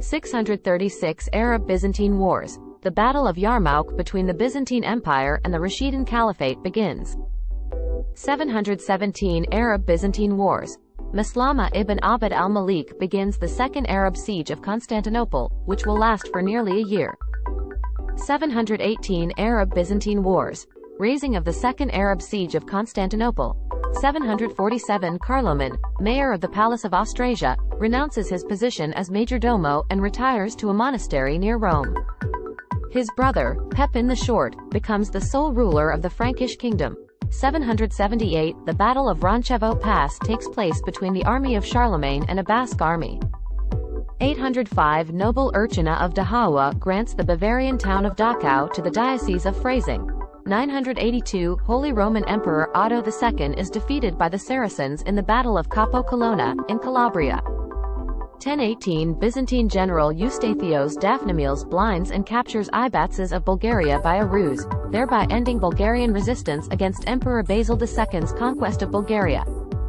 636 Arab-Byzantine Wars. The Battle of Yarmouk between the Byzantine Empire and the Rashidun Caliphate begins. 717 Arab-Byzantine Wars. Maslama ibn Abd al-Malik begins the Second Arab Siege of Constantinople, which will last for nearly a year. 718 Arab-Byzantine Wars. Raising of the Second Arab Siege of Constantinople. 747 Carloman, mayor of the Palace of Austrasia, renounces his position as majordomo and retires to a monastery near Rome. His brother, Pepin the Short, becomes the sole ruler of the Frankish kingdom. 778 The Battle of Ronchevo Pass takes place between the army of Charlemagne and a Basque army. 805 Noble Urchina of Dahawa grants the Bavarian town of Dachau to the Diocese of Freising. 982 Holy Roman Emperor Otto II is defeated by the Saracens in the Battle of Capo Colonna, in Calabria. 1018 Byzantine general Eustathios Daphnemeles blinds and captures Ibatses of Bulgaria by a ruse, thereby ending Bulgarian resistance against Emperor Basil II's conquest of Bulgaria.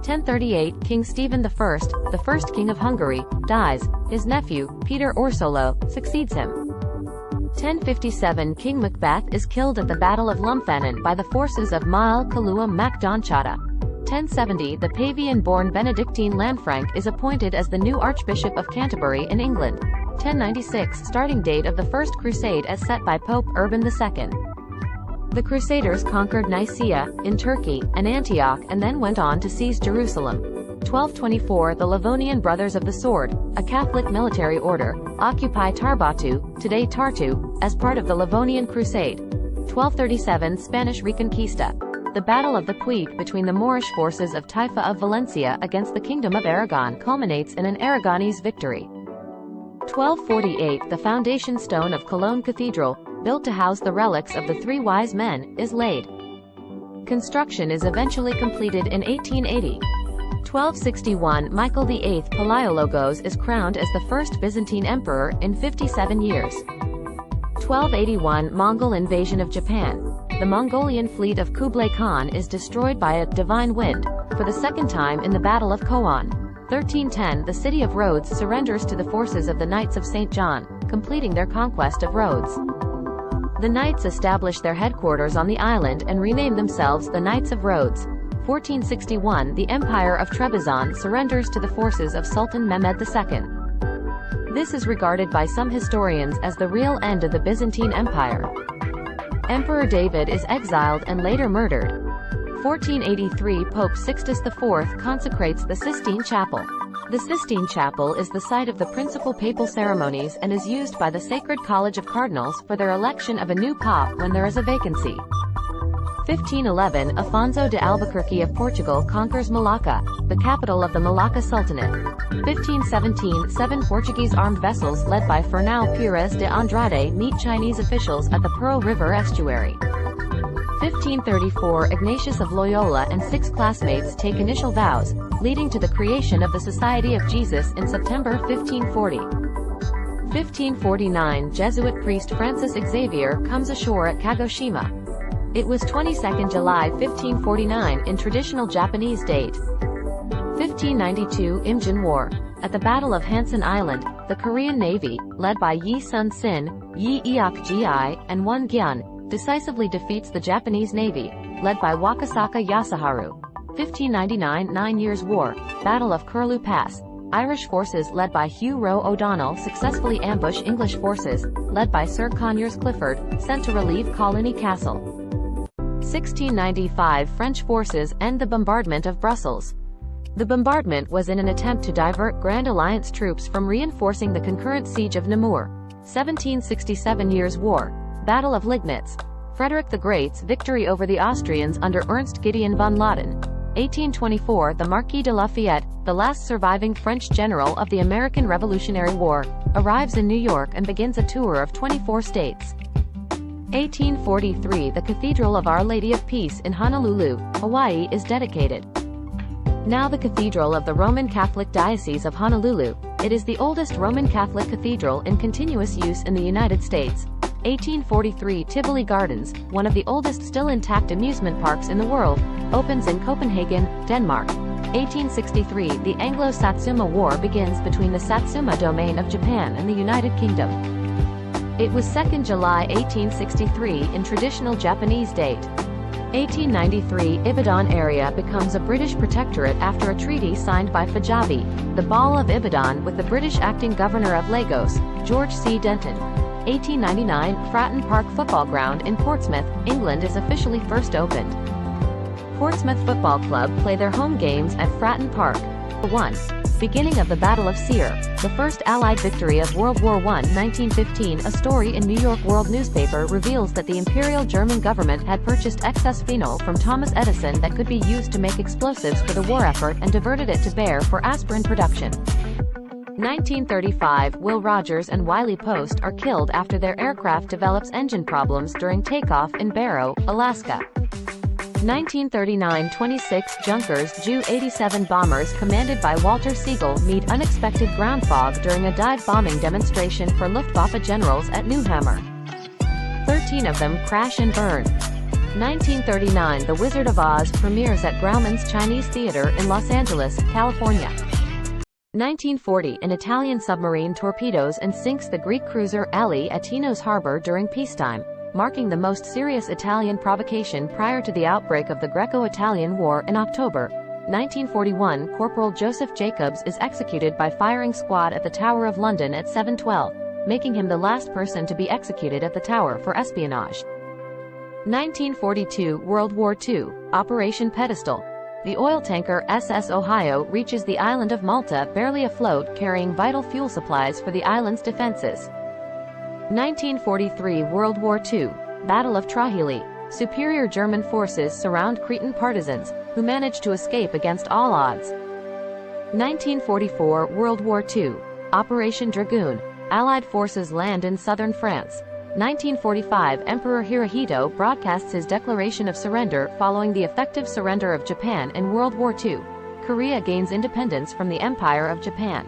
1038 King Stephen I, the first king of Hungary, dies. His nephew, Peter Orsolo, succeeds him. 1057 King Macbeth is killed at the Battle of Lumphanan by the forces of Mael Kaluam Mac Donchata. 1070 The Pavian-born Benedictine Lanfranc is appointed as the new Archbishop of Canterbury in England. 1096 Starting date of the First Crusade as set by Pope Urban II. The Crusaders conquered Nicaea, in Turkey, and Antioch and then went on to seize Jerusalem. 1224 The Livonian Brothers of the Sword, a Catholic military order, occupy Tarbatu, today Tartu, as part of the Livonian Crusade. 1237 Spanish Reconquista. The Battle of the Puig between the Moorish forces of Taifa of Valencia against the Kingdom of Aragon culminates in an Aragonese victory. 1248 The foundation stone of Cologne Cathedral, built to house the relics of the Three Wise Men, is laid. Construction is eventually completed in 1880. 1261 Michael VIII Palaiologos is crowned as the first Byzantine emperor in 57 years. 1281 Mongol invasion of Japan. The Mongolian fleet of Kublai Khan is destroyed by a divine wind, for the second time in the Battle of Khoan. 1310 The city of Rhodes surrenders to the forces of the Knights of St. John, completing their conquest of Rhodes. The Knights establish their headquarters on the island and rename themselves the Knights of Rhodes. 1461 The Empire of Trebizond surrenders to the forces of Sultan Mehmed II. This is regarded by some historians as the real end of the Byzantine Empire. Emperor David is exiled and later murdered. 1483 Pope Sixtus IV consecrates the Sistine Chapel. The Sistine Chapel is the site of the principal papal ceremonies and is used by the Sacred College of Cardinals for their election of a new pop when there is a vacancy. 1511 Afonso de Albuquerque of Portugal conquers Malacca, the capital of the Malacca Sultanate. 1517 Seven Portuguese armed vessels led by Fernão Pires de Andrade meet Chinese officials at the Pearl River estuary. 1534 Ignatius of Loyola and 6 classmates take initial vows, leading to the creation of the Society of Jesus in September 1540. 1549 Jesuit priest Francis Xavier comes ashore at Kagoshima. It was 22 July 1549 in traditional Japanese date. 1592 Imjin War. At the Battle of Hansen Island, the Korean Navy, led by Yi Sun-sin, Yi Eok-gi, and Won Gyun, decisively defeats the Japanese Navy, led by Wakasaka Yasuharu. 1599 Nine Years' War, Battle of Curlew Pass. Irish forces led by Hugh Roe O'Donnell successfully ambush English forces, led by Sir Conyers Clifford, sent to relieve Coligny Castle. 1695 French forces end the bombardment of Brussels. The bombardment was in an attempt to divert Grand Alliance troops from reinforcing the concurrent siege of Namur. 1767 Years' War, Battle of Liegnitz. Frederick the Great's victory over the Austrians under Ernst Gideon von Laden. 1824 The Marquis de Lafayette, the last surviving French general of the American Revolutionary War, arrives in New York and begins a tour of 24 states. 1843 The Cathedral of Our Lady of Peace in Honolulu, Hawaii is dedicated. Now the Cathedral of the Roman Catholic Diocese of Honolulu, it is the oldest Roman Catholic cathedral in continuous use in the United States. 1843 Tivoli Gardens, one of the oldest still intact amusement parks in the world, opens in Copenhagen, Denmark. 1863, the Anglo-Satsuma War begins between the Satsuma domain of Japan and the United Kingdom. It was 2nd July 1863 in traditional Japanese date. 1893, Ibadan area becomes a British protectorate after a treaty signed by Fajabi, the Ball of Ibadan, with the British acting governor of Lagos, George C. Denton. 1899, Fratton Park Football Ground in Portsmouth, England is officially first opened. Portsmouth Football Club play their home games at Fratton Park. 1. Beginning of the Battle of Seir, the first Allied victory of World War I. 1915. A story in New York World newspaper reveals that the Imperial German government had purchased excess phenol from Thomas Edison that could be used to make explosives for the war effort and diverted it to Bayer for aspirin production. 1935, Will Rogers and Wiley Post are killed after their aircraft develops engine problems during takeoff in Barrow, Alaska. 1939, 26 Junkers Ju-87 bombers commanded by Walter Siegel meet unexpected ground fog during a dive bombing demonstration for Luftwaffe generals at Newhammer. 13 of them crash and burn. 1939, The Wizard of Oz premieres at Grauman's Chinese Theater in Los Angeles, California. 1940, an Italian submarine torpedoes and sinks the Greek cruiser Ellie at Tinos Harbor during peacetime, marking the most serious Italian provocation prior to the outbreak of the Greco-Italian War in October. 1941, Corporal Joseph Jacobs is executed by firing squad at the Tower of London at 7:12, making him the last person to be executed at the Tower for espionage. 1942, World War II, Operation Pedestal. The oil tanker SS Ohio reaches the island of Malta barely afloat, carrying vital fuel supplies for the island's defenses. 1943, World War II, Battle of Trahili. Superior German forces surround Cretan partisans, who manage to escape against all odds. 1944, World War II, Operation Dragoon. Allied forces land in southern France. 1945, Emperor Hirohito broadcasts his declaration of surrender following the effective surrender of Japan in World War II. Korea gains independence from the Empire of Japan.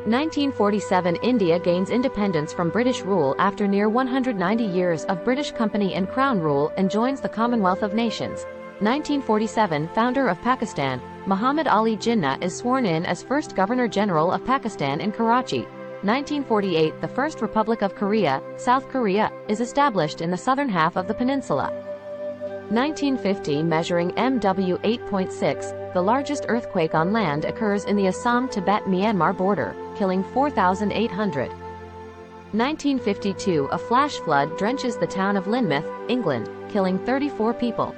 1947, India gains independence from British rule after near 190 years of British Company and Crown rule and joins the Commonwealth of Nations. 1947, founder of Pakistan, Muhammad Ali Jinnah is sworn in as first Governor-General of Pakistan in Karachi. 1948, the First Republic of Korea, South Korea, is established in the southern half of the peninsula. 1950, measuring MW 8.6, the largest earthquake on land occurs in the Assam-Tibet-Myanmar border, killing 4,800. 1952, a flash flood drenches the town of Lynmouth, England, killing 34 people.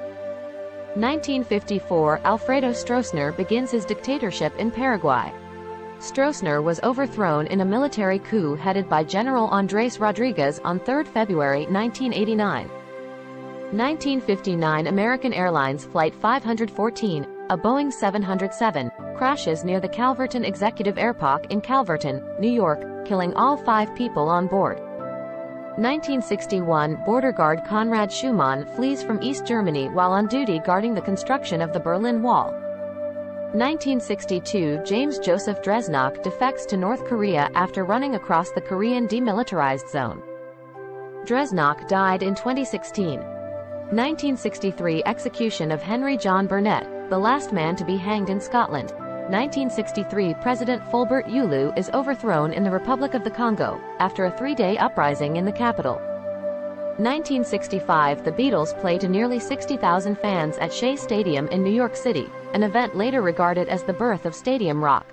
1954, Alfredo Stroessner begins his dictatorship in Paraguay. Stroessner was overthrown in a military coup headed by General Andrés Rodríguez on 3 February 1989. 1959, American Airlines Flight 514, a Boeing 707, crashes near the Calverton Executive Airpark in Calverton, New York, killing all 5 people on board. 1961, border guard Konrad Schumann flees from East Germany while on duty guarding the construction of the Berlin Wall. 1962, James Joseph Dresnok defects to North Korea after running across the Korean demilitarized zone. Dresnok died in 2016. 1963, execution of Henry John Burnett, the last man to be hanged in Scotland. 1963, President Fulbert Ulu is overthrown in the Republic of the Congo, after a 3-day uprising in the capital. 1965, the Beatles play to nearly 60,000 fans at Shea Stadium in New York City, an event later regarded as the birth of stadium rock.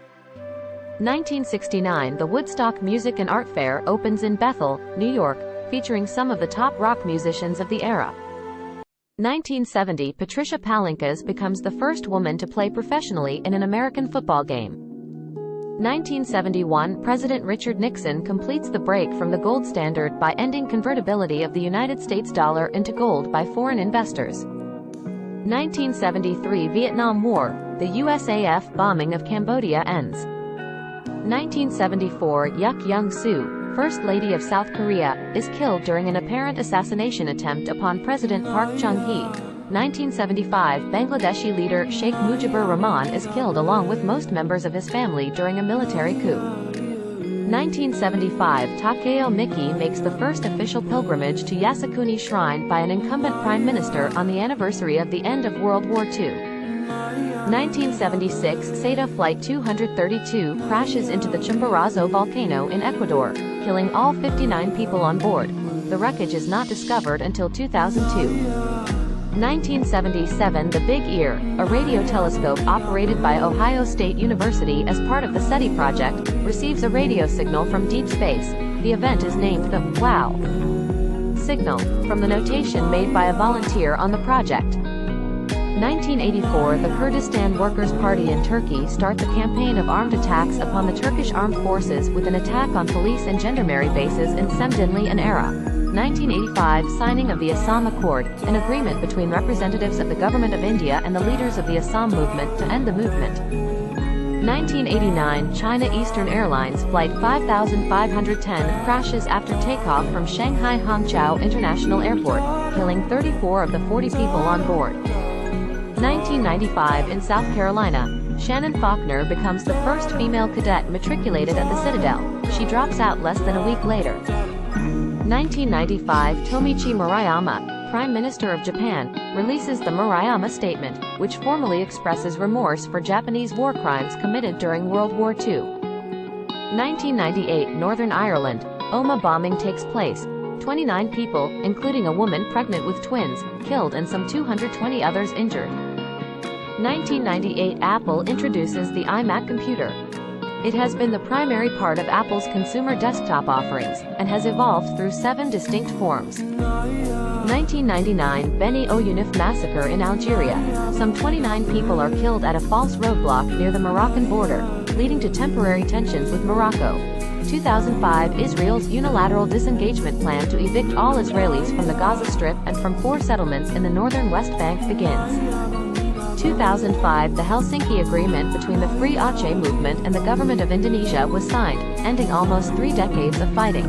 1969, the Woodstock Music and Art Fair opens in Bethel, New York, featuring some of the top rock musicians of the era. 1970, Patricia Palinkas becomes the first woman to play professionally in an American football game. 1971, President Richard Nixon completes the break from the gold standard by ending convertibility of the United States dollar into gold by foreign investors. 1973, Vietnam War, the USAF bombing of Cambodia ends. 1974, Yuk Young Soo, First Lady of South Korea, is killed during an apparent assassination attempt upon President Park Chung-hee. 1975, Bangladeshi leader Sheikh Mujibur Rahman is killed along with most members of his family during a military coup. 1975, Takeo Miki makes the first official pilgrimage to Yasukuni Shrine by an incumbent prime minister on the anniversary of the end of World War II. 1976 SETA Flight 232 crashes into the Chimborazo volcano in Ecuador, killing all 59 people on board. The wreckage is not discovered until 2002. 1977 The Big Ear, a radio telescope operated by Ohio State University as part of the SETI project, receives a radio signal from deep space. The event is named the WOW signal, from the notation made by a volunteer on the project. 1984 The Kurdistan Workers' Party in Turkey starts a campaign of armed attacks upon the Turkish armed forces with an attack on police and gendarmerie bases in Semdinli and Ara. 1985 Signing of the Assam Accord, an agreement between representatives of the Government of India and the leaders of the Assam movement to end the movement. 1989 China Eastern Airlines Flight 5510 crashes after takeoff from Shanghai Hangzhou International Airport, killing 34 of the 40 people on board. 1995 in South Carolina, Shannon Faulkner becomes the first female cadet matriculated at the Citadel. She drops out less than a week later. 1995 Tomichi Murayama, Prime Minister of Japan, releases the Murayama Statement, which formally expresses remorse for Japanese war crimes committed during World War II. 1998 Northern Ireland, Omagh bombing takes place. 29 people, including a woman pregnant with twins, killed and some 220 others injured. 1998 Apple introduces the iMac computer. It has been the primary part of Apple's consumer desktop offerings, and has evolved through 7 distinct forms. 1999 Beni Ounif massacre in Algeria. Some 29 people are killed at a false roadblock near the Moroccan border, leading to temporary tensions with Morocco. 2005 Israel's unilateral disengagement plan to evict all Israelis from the Gaza Strip and from 4 settlements in the northern West Bank begins. 2005 The Helsinki Agreement between the Free Aceh movement and the government of Indonesia was signed, ending almost 3 decades of fighting.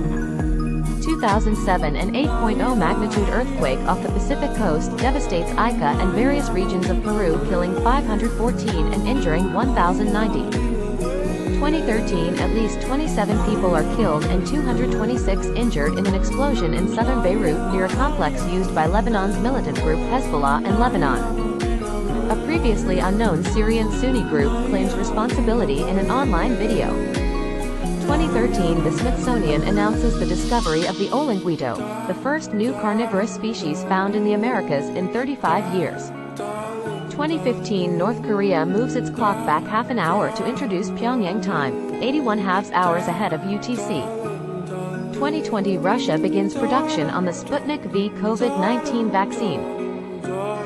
2007 An 8.0 magnitude earthquake off the Pacific coast devastates Ica and various regions of Peru, killing 514 and injuring 1,090. 2013 At least 27 people are killed and 226 injured in an explosion in southern Beirut near a complex used by Lebanon's militant group Hezbollah and Lebanon. A previously unknown Syrian Sunni group claims responsibility in an online video. 2013 The Smithsonian announces the discovery of the olinguito, the first new carnivorous species found in the Americas in 35 years. 2015 North Korea moves its clock back half an hour to introduce Pyongyang time, 81/2 hours ahead of UTC. 2020 Russia begins production on the Sputnik V COVID-19 vaccine.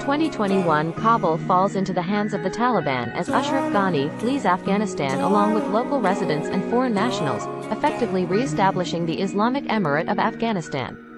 2021 Kabul falls into the hands of the Taliban as Ashraf Ghani flees Afghanistan along with local residents and foreign nationals, effectively re-establishing the Islamic Emirate of Afghanistan.